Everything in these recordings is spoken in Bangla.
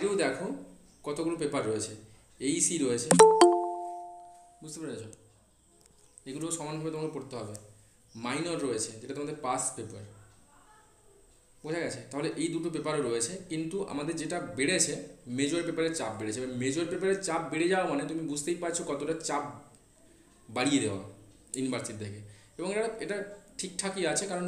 আগেও দেখো কতগুলো পেপার রয়েছে, এইসি রয়েছে, বুঝতে পেরেছ? এগুলো সমানভাবে তোমাকে পড়তে হবে। মাইনর রয়েছে যেটা তোমাদের পাস পেপার, বোঝা গেছে? তাহলে এই দুটো পেপারও রয়েছে, কিন্তু আমাদের যেটা বেড়েছে মেজর পেপারের চাপ বেড়েছে। এবার মেজর পেপারের চাপ বেড়ে যাওয়া মানে তুমি বুঝতেই পারছো কতটা চাপ বাড়িয়ে দেওয়া ইউনিভার্সিটি থেকে। এবং এটা এটা ঠিকঠাকই আছে, কারণ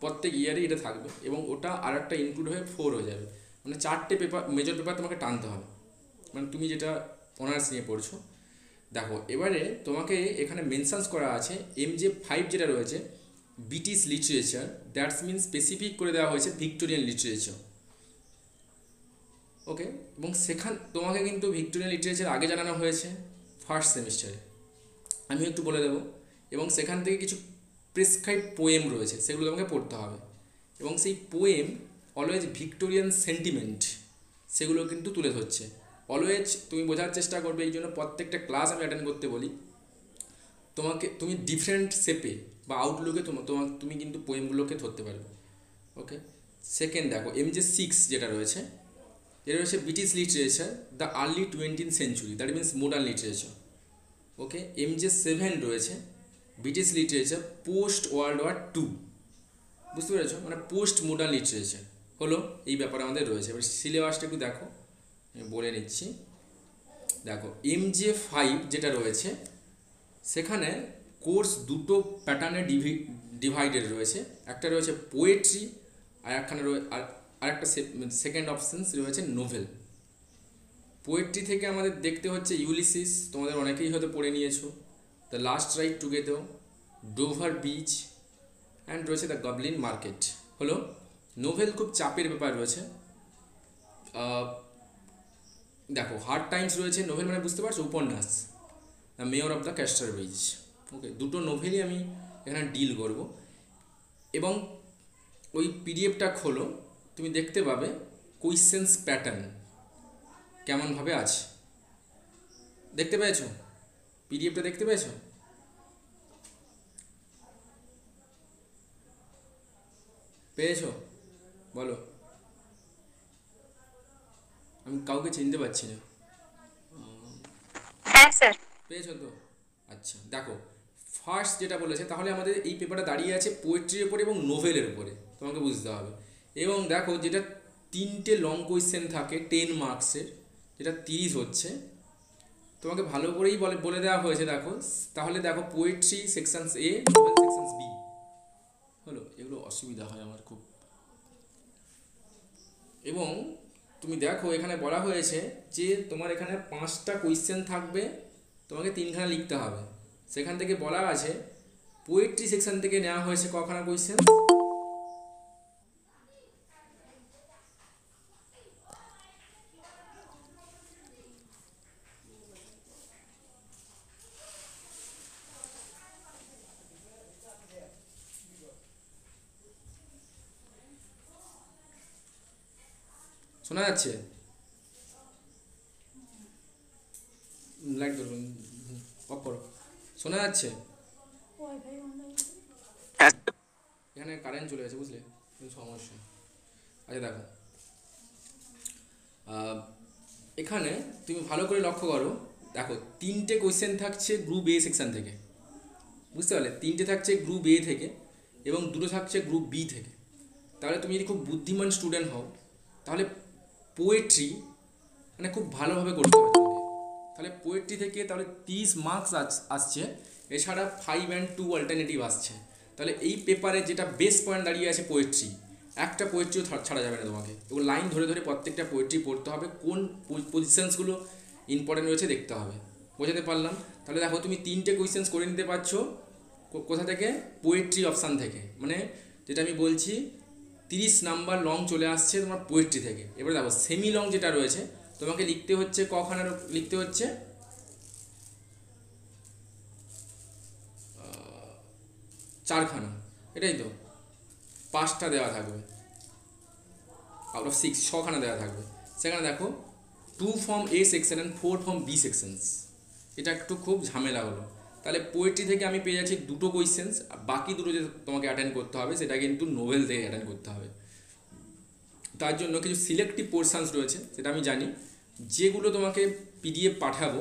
প্রত্যেক ইয়ারই এটা থাকবে, এবং ওটা আর একটা ইনক্লুড হয়ে 4 হয়ে যাবে, মানে 4টে পেপার মেজর পেপার তোমাকে টানতে হবে, মানে তুমি যেটা অনার্স নিয়ে পড়ছো। দেখো এবারে তোমাকে এখানে মেনশনস করা আছে MJ5 যেটা রয়েছে British literature, that's mean specific করে দেওয়া হয়েছে ভিক্টোরিয়ান লিটারেচার। ওকে, এবং সেখান তোমাকে কিন্তু ভিক্টোরিয়ান লিটারেচার আগে জানানো হয়েছে ফার্স্ট সেমিস্টারে, আমি একটু বলে দেবো। এবং সেখান থেকে কিছু প্রেসক্রাইব পোয়েম রয়েছে, সেগুলো তোমাকে পড়তে হবে, এবং সেই পোয়েম অলওয়েজ ভিক্টোরিয়ান সেন্টিমেন্ট সেগুলো কিন্তু তুলে ধরছে। অলওয়েজ তুমি বোঝার চেষ্টা করবে, এই জন্য প্রত্যেকটা ক্লাস আমি অ্যাটেন্ড করতে বলি তোমাকে, তুমি ডিফারেন্ট শেপে বা আউটলুকে তুমি কিন্তু পোয়েমগুলোকে ধরতে পারবে। ওকে, সেকেন্ড দেখো MJ6 যেটা রয়েছে, এটা রয়েছে British literature the early 20th century, that means modern literature. Okay, MJ7 রয়েছে British literature post world war 2, বুঝতে পেরেছো? মানে পোস্ট মডার্ন লিটারেচার হলো এই ব্যাপারে আমাদের রয়েছে। এবার সিলেবাসটা একটু দেখো, আমি বলে নিচ্ছি। দেখো MJ5 যেটা রয়েছে সেখানে কোর্স দুটো প্যাটার্নে ডিভাইডেড রয়েছে, একটা রয়েছে পোয়েট্রি, আর একখানে আর একটা সেকেন্ড অপশন রয়েছে নোভেল। পোয়েট্রি থেকে আমাদের দেখতে হচ্ছে ইউলিসিস, তোমাদের অনেকেই হয়তো পড়ে নিয়েছো, the last ride together, Dover beach, and রয়েছে দ্য গবলিন মার্কেট হলো। নোভেল খুব চাপের ব্যাপার রয়েছে। দেখো হার্ড টাইমস রয়েছে, নোভেল মানে বুঝতে পারছো উপন্যাস, the mayor of the Casterbridge ব্রিজ। ওকে, দুটো নোভেলই আমি এখানে ডিল করব। এবং ওই পিডিএফটা খোলো, তুমি দেখতে পাবে কোয়েশ্চেন্স প্যাটার্ন কেমনভাবে আছে, দেখতে পেয়েছো? পিডিএফটা দেখতে পেয়েছো? পেয়েছো? বলো, আমি কাউকে চিনতে পারছি না। হ্যাঁ স্যার। পেয়েছো তো? আচ্ছা দেখো, ফার্স্ট যেটা বলেছে, তাহলে আমাদের এই পেপারটা দাঁড়িয়ে আছে পোয়েট্রির উপরে এবং নোভেলের উপরে, তোমাকে বুঝতে হবে। এবং দেখো যেটা 3টে লং কোয়েশ্চেন থাকে 10 মার্কসের, যেটা 30 হচ্ছে, তোমাকে ভালো করেই বলে বলে দেওয়া হয়েছে। দেখো তাহলে দেখো poetry sections A, novel sections B হলো। এগুলো অসুবিধা হয় আমার খুব। এবং তুমি দেখো এখানে বলা হয়েছে যে তোমার এখানে 5টা কোয়েশ্চেন থাকবে, তোমাকে 3খানা লিখতে হবে। সেখান থেকে বলা আছে পোয়েট্রি সেকশন থেকে নেওয়া হয়েছে কখানা কোয়েশ্চেন, শোনা যাচ্ছে? লাইট ধরবেন, অফ করো, শোনা যাচ্ছে? হ্যাঁ এখানে কারেন্ট চলে গেছে, বুঝলে, কোনো সমস্যা। আচ্ছা দেখো, এখানে তুমি ভালো করে লক্ষ্য করো। দেখো 3টে কোয়েশ্চেন থাকছে গ্রুপ A সেকশন থেকে, বুঝতে পারলে? 3টে থাকছে গ্রুপ A থেকে এবং 2টো থাকছে গ্রুপ B থেকে। তাহলে তুমি যদি খুব বুদ্ধিমান স্টুডেন্ট হও, তাহলে পোয়েট্রি মানে খুব ভালোভাবে করতে হবে তোমাকে। তাহলে পোয়েট্রি থেকে তাহলে 30 মার্কস আসছে, এছাড়া 5 and 2 অল্টারনেটিভ আসছে। তাহলে এই পেপারে যেটা বেস্ট পয়েন্ট দাঁড়িয়ে আছে পোয়েট্রি, একটা পোয়েট্রিও ছাড়া যাবে না তোমাকে। এগুলো লাইন ধরে ধরে প্রত্যেকটা পোয়েট্রি পড়তে হবে, কোন পজিশনসগুলো ইম্পর্টেন্ট রয়েছে দেখতে হবে। বোঝাতে পারলাম? তাহলে দেখো তুমি 3টে কোয়েশ্চেন্স করে নিতে পারছো কোথা থেকে? পোয়েট্রি অপশান থেকে, মানে যেটা আমি বলছি 30 নাম্বার লং চলে আসছে তোমার পোয়েট্রি থেকে। এবারে দেখো সেমি লং যেটা রয়েছে তোমাকে লিখতে হচ্ছে কখানা লিখতে হচ্ছে? 4খানা, এটাই তো। 5টা দেওয়া থাকবে আউট অফ 6, 6খানা দেওয়া থাকবে। সেখানে দেখো 2 from A section and 4 from B sections, এটা একটু খুব ঝামেলা হলো। তাহলে পোয়েট্রি থেকে আমি পেয়ে যাচ্ছি 2টো কোয়েশ্চেন্স, আর বাকি দুটো যে তোমাকে অ্যাটেন্ড করতে হবে সেটা কিন্তু নোভেল থেকে অ্যাটেন্ড করতে হবে। তার জন্য কিছু সিলেক্টিভ পোর্শনস রয়েছে, সেটা আমি জানি, যেগুলো তোমাকে পিডিএফ পাঠাবো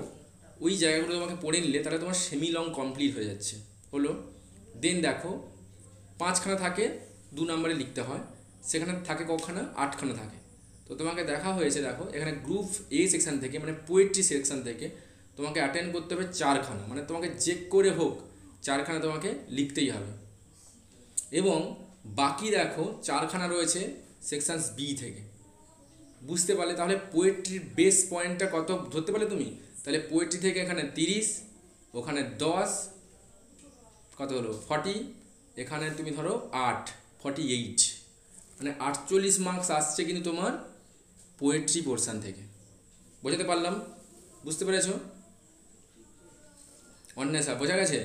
ওই জায়গাগুলো তোমাকে পড়ে নিলে তাহলে তোমার সেমি লং কমপ্লিট হয়ে যাচ্ছে। হলো, দেন দেখো 5খানা থাকে, 2 নম্বরে লিখতে হয়, সেখানে থাকে কখানা, 8খানা থাকে। তো তোমাকে দেখা হয়েছে, দেখো এখানে গ্রুপ এ সেকশন থেকে মানে পোয়েট্রি সেকশন থেকে তোমাকে অ্যাটেন্ড করতে হবে 4খানা, মানে তোমাকে যে করে হোক 4খানা তোমাকে লিখতেই হবে। এবং বাকি দেখো 4খানা রয়েছে সেকশনস বি থেকে। বুঝতে পারলে? তাহলে পোয়েট্রির বেস পয়েন্টটা কত ধরতে পারলে তুমি? তাহলে পোয়েট্রি থেকে এখানে 30, ওখানে 10, কত হলো 40, এখানে তুমি ধরো 8, 48, মানে 48 মার্কস আসছে কিন্তু তোমার পোয়েট্রি পোর্শন থেকে। বোঝাতে পারলাম? বুঝতে পেরেছো অন্বেষা? বোঝা গেছে?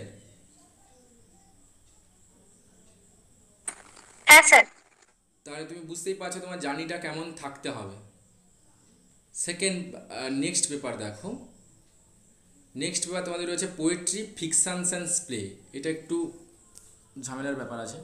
হ্যাঁ স্যার। তাহলে তুমি বুঝতেই পারছো তোমার জার্নিটা কেমন থাকতে হবে। সেকেন্ড নেক্সট পেপার দেখো, নেক্সট পেপার তোমাদের রয়েছে পোয়েট্রি ফিকশনস অ্যান্ড প্লে। এটা একটু ঝামেলার ব্যাপার আছে।